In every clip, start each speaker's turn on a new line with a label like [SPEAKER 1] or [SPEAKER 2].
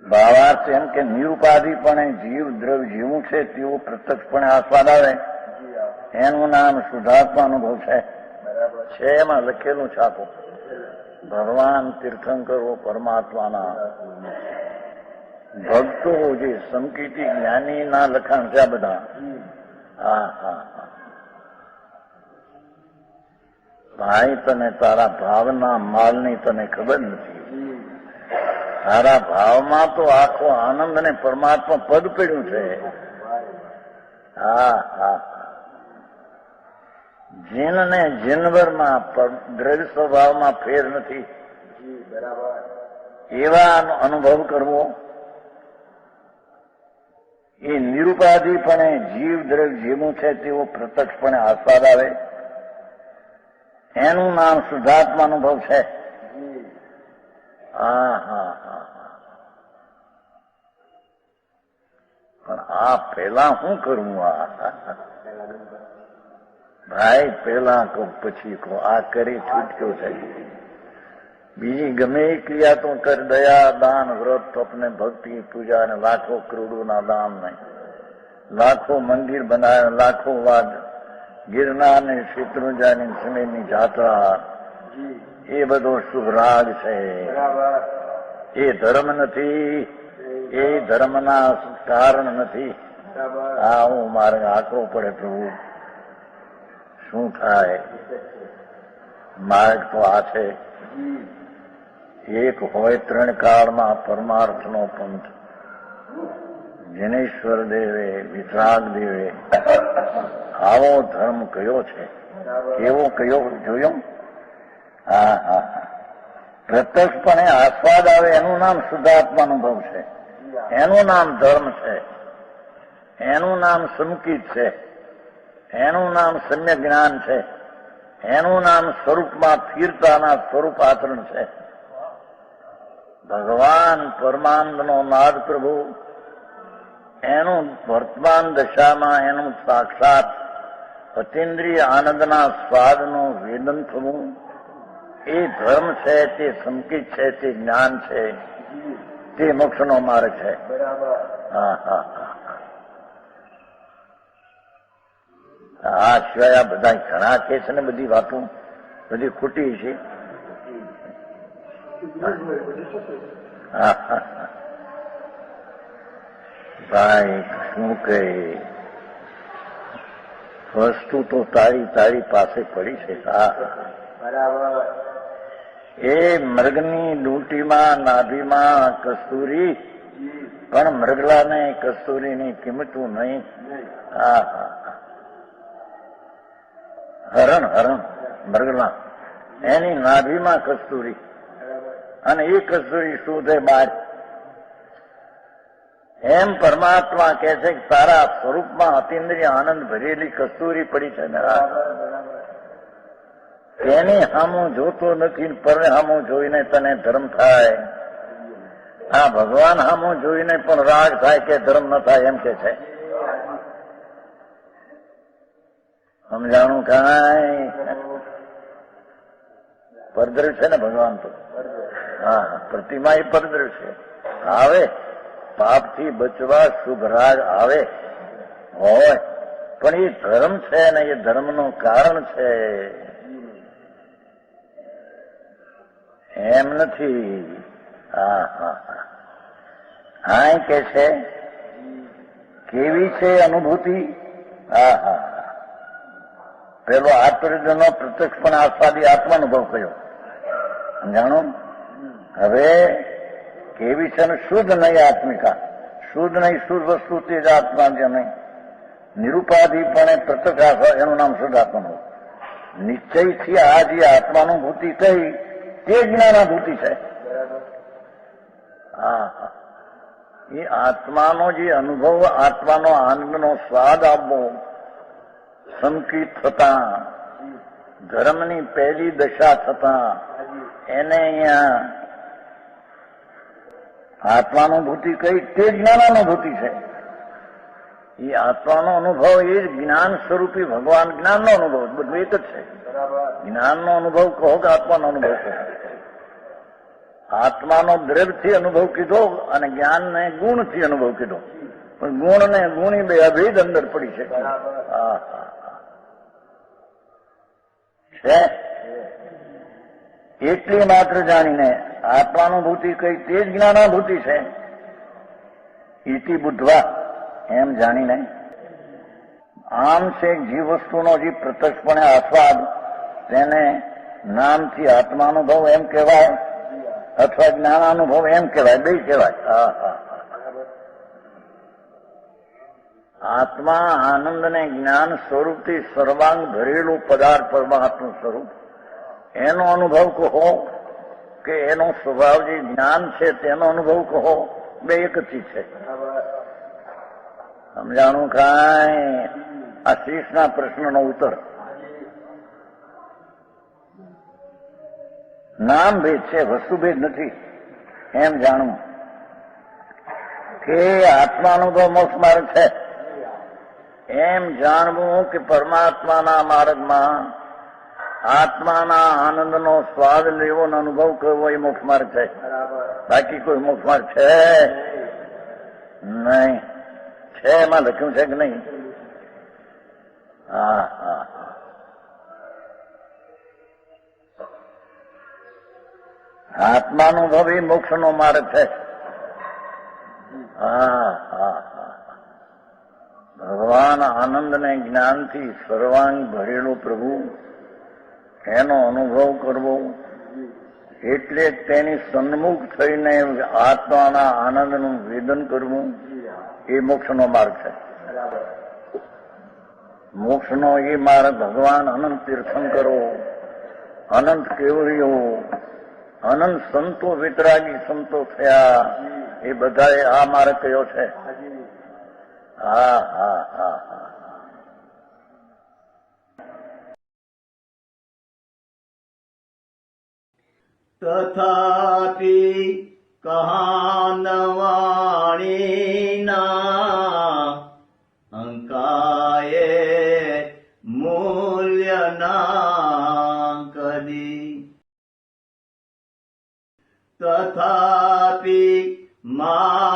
[SPEAKER 1] ભાવાર્થ એમ કે નિરુપાધિપણે જીવ દ્રવ્ય જીવું છે તેવો પ્રત્યક્ષપણે આસ્વાદ આવે એનું નામ શુદ્ધાત્મા અનુભવ છે એમાં લખેલું છાપો ભગવાન તીર્થંકરો પરમાત્માના ભક્તો જે સંકિતી જ્ઞાની ના લખાણ છે આ બધા. હા હા હા ભાઈ, તને તારા ભાવના માલની તને ખબર નથી. તારા ભાવમાં તો આખો આનંદ ને પરમાત્મા પદ પડ્યું છે. હા હા જીન ને જીનવરમાં દ્રવ્ય સ્વભાવમાં ફેર નથી. એવા અનુભવ કરવો એ નિરુપાધિપણે જીવ દ્રવ્ય જેવું છે તેવો પ્રત્યક્ષપણે આસ્વાદ આવે એનું નામ શુદ્ધાત્મા અનુભવ છે. હા હા હા પણ આ પેલા શું કરવું? આ ભાઈ પેલા કહો પછી કહો, આ કરી છૂટ્યો છે. બીજી ગમે એ ક્રિયા તો કર, દયા દાન વ્રત તપને ભક્તિ પૂજા ને લાખો કરોડોના દાન નહીં, લાખો મંદિર બનાવે, લાખો વાદ ગિરનાર ને શેત્રુંજાની સમેતની જાત્રા, એ બધો શુભ રાગ છે. એ ધર્મ નથી, એ ધર્મના કારણ નથી. આ હું મારે આકરો પડે પ્રભુ, શું થાય? માર્ગ તો આ છે. એક હોય ત્રણ કાળમાં પરમાર્થનો પંથ. જિનેશ્વર દેવે વિતરાગ દેવે આવો ધર્મ કયો છે? કેવો કયો જોયો? હા હા પ્રત્યક્ષપણે આસ્વાદ આવે એનું નામ શુદ્ધાત્મા અનુભવ છે. એનું નામ ધર્મ છે. એનું નામ સંકિત છે. એનું નામ સમ્યક જ્ઞાન છે. એનું નામ સ્વરૂપમાં સ્થિરતાના સ્વરૂપ આચરણ છે. ભગવાન પરમાનંદનો નાદ પ્રભુ એનું વર્તમાન દશામાં એનું સાક્ષાત અતિન્દ્રિય આનંદના સ્વાદનું વેદન થવું એ ધર્મ છે, તે સંકિત છે, તે જ્ઞાન છે, તે મોક્ષનો માર્ગ છે. હા હા આ સિવાય આ બધા ઘણા કે છે ને, બધી વાતો બધી ખોટી છે. ભાઈ શું કહે, વસ્તુ તો તારી પાસે પડી છે. બરાબર. એ મૃગની ડૂંટીમાં નાભીમાં કસ્તુરી, પણ મૃગલાને કસ્તુરીની કિંમતું નહીં. હા હા હરણ મૃગલા, એની નાભીમાં કસ્તુરી, અને એ કસ્તુરી શોધે બહાર. એમ પરમાત્મા કહે છે કે તારા સ્વરૂપમાં અતિન્દ્રિય આનંદ ભરેલી કસ્તુરી પડી છે. એની સામું જોતો નથી, પર સામું જોઈને તને ધર્મ થાય. આ ભગવાન સામું જોઈને પણ રાગ થાય કે ધર્મ ન થાય, એમ કે છે. સમજાણું કાંઈ? પરદ્રવ્ય છે ને ભગવાન તો. હા પ્રતિમા એ પરદ્રવ્ય છે. આવે પાપથી બચવા શુભ રાગ આવે હોય, પણ એ ધર્મ છે ને, એ ધર્મનું કારણ છે, એમ નથી. હા હા હા કે છે કેવી છે અનુભૂતિ? હા હા પેલો આત્મજનો પ્રત્યક્ષ પણ આસ્વાદી આત્માનુભવ કયો, જાણો? હવે કેવી છે ને? શુદ્ધ નહીં આત્મિકા, શુદ્ધ નહીં, શુદ્ધ વસ્તુ તે જ આત્મા જે નહીં. નિરુપાધિપણે પ્રત્યક્ષ આસ્વાદ એનું નામ શુદ્ધ આત્માનું. નિશ્ચયથી આ જે આત્માનુભૂતિ કહી તે જ્ઞાનાભૂતિ છે. હા હા એ આત્માનો જે અનુભવ, આત્માનો આનંદનો સ્વાદ આપવો સંકિત થતા, ધર્મની પહેલી દશા થતા, એને અહીંયા આત્માનુભૂતિ કહી તે જ્ઞાનાનુભૂતિ છે. એ આત્માનો અનુભવ એ જ જ્ઞાન સ્વરૂપી ભગવાન જ્ઞાનનો અનુભવ, બધું એક જ છે. જ્ઞાનનો અનુભવ કહો કે આત્માનો અનુભવ કહો, આત્માનો દ્રવ્યથી અનુભવ કીધો અને જ્ઞાનને ગુણથી અનુભવ કીધો, પણ ગુણ ને ગુણી બે અભેદ અંદર પડી છે. એટલી માત્ર જાણીને આત્માનુભૂતિ કઈ તે જ જ્ઞાનાભૂતિ છે. ઇતિ બુદ્ધવા એમ જાણીને આમ છે જીવ વસ્તુનો જે પ્રત્યક્ષપણે આસ્વાદ તેને નામથી આત્માનુભવ એમ કહેવાય અથવા જ્ઞાનાનુભવ એમ કહેવાય, બે કહેવાય. આત્મા આનંદ ને જ્ઞાન સ્વરૂપથી સર્વાંગ ભરેલું પદાર્થ પરમાત્મા સ્વરૂપ એનો અનુભવ કહો કે એનો સ્વભાવ જે જ્ઞાન છે તેનો અનુભવ કહો, બે એક જ ચીજ છે. સમજાણું કાંઈ? આ શીશના પ્રશ્નનો ઉત્તર નામ ભેદ છે, વસ્તુ ભેદ નથી એમ જાણવું કે આત્માનુભવ મોક્ષ માર્ગ છે એમ જાણવું કે પરમાત્માના માર્ગમાં આત્માના આનંદનો સ્વાદ લેવો અને અનુભવ કરવો એ મોક્ષ માર્ગ છે. બાકી કોઈ મોક્ષ માર્ગ છે નહીં. છે એમાં લખ્યું છે કે નહીં? આત્માનુભવ એ મોક્ષનો માર્ગ છે. ભગવાન આનંદ ને જ્ઞાનથી સર્વાંગ ભરેલો પ્રભુ એનો અનુભવ કરવો એટલે તેની સન્મુખ થઈને આત્માના આનંદનું વેદન કરવું એ મોક્ષનો માર્ગ છે. મોક્ષનો એ માર્ગ ભગવાન અનંત તીર્થંકરો, અનંત કેવડીઓ, અનંત સંતો, વિતરાગી સંતો થયા એ બધાએ આ માર્ગ કયો છે.
[SPEAKER 2] તથાપિ કહાનવાણીના અંકાયે મૂલ્યના કદી. તથાપિ માતવાણીના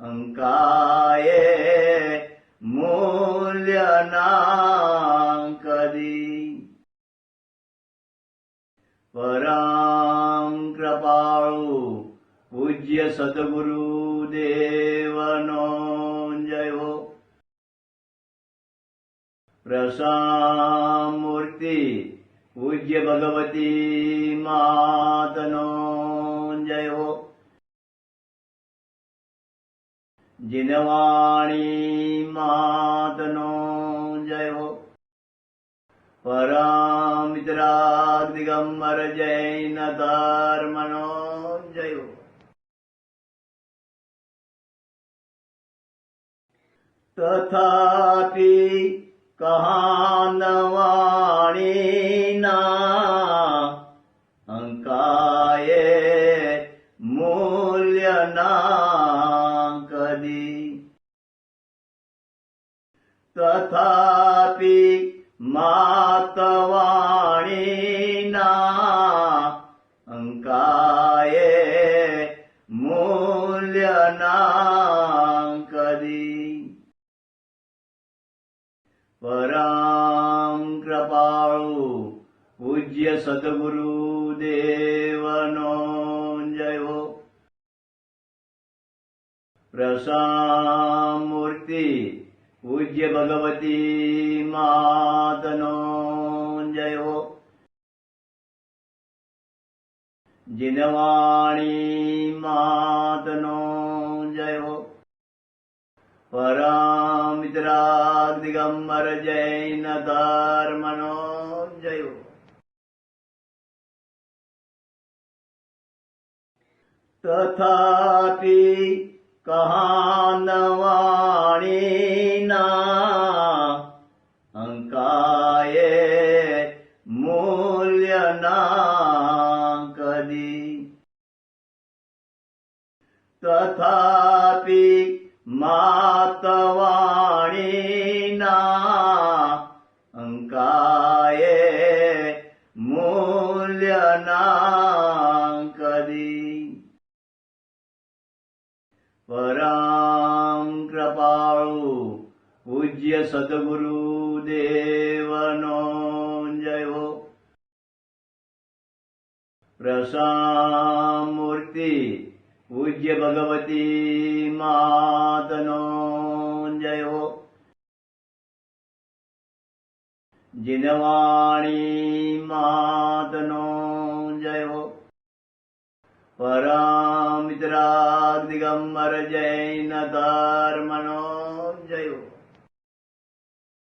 [SPEAKER 2] અંકાયે મૂલ્યના કદી. પરમ કૃપાળુ પૂજ્ય સદગુરુ દેવનો જયો. પ્રસામૂર્તિ પૂજ્ય ભગવતી માતનો જયો. જીનવાણી માતનો જયો. પરમિત્રાગ દિગંબર જૈન ધર્મનો જયો. તથાપિ કહાનવાણીના અંકાયે મૂલ્યના કદી. તથાપિ માતવાણીના અંકાયે મૂલ્યના કદી. પરમ કૃપાળુ પૂજ્ય સદગુરુ દેવનો જયો. પ્રસામૂર્તિ પૂજ્ય ભગવતી માતનો જયો. જીનવાણી માતનો જયો. પરમિત્રાગ દિગંબર જૈન ધર્મનો જયો. તથાપિ કહાનવાણીના અંકાયે મૂલ્યના કદી. તથાપિ માતવાણીના અંકાયે મૂલ્યના કદી પરામ કૃપાળુ પૂજ્ય સદગુરુ દેવનો જય હો. પ્રસામૂર્તિ પૂજ્ય ભગવતી માતનો જય હો. જીનવાણી માતનો જય હો. પરમિત્રાગ દિગંબર જૈન ધર્મનો જય હો.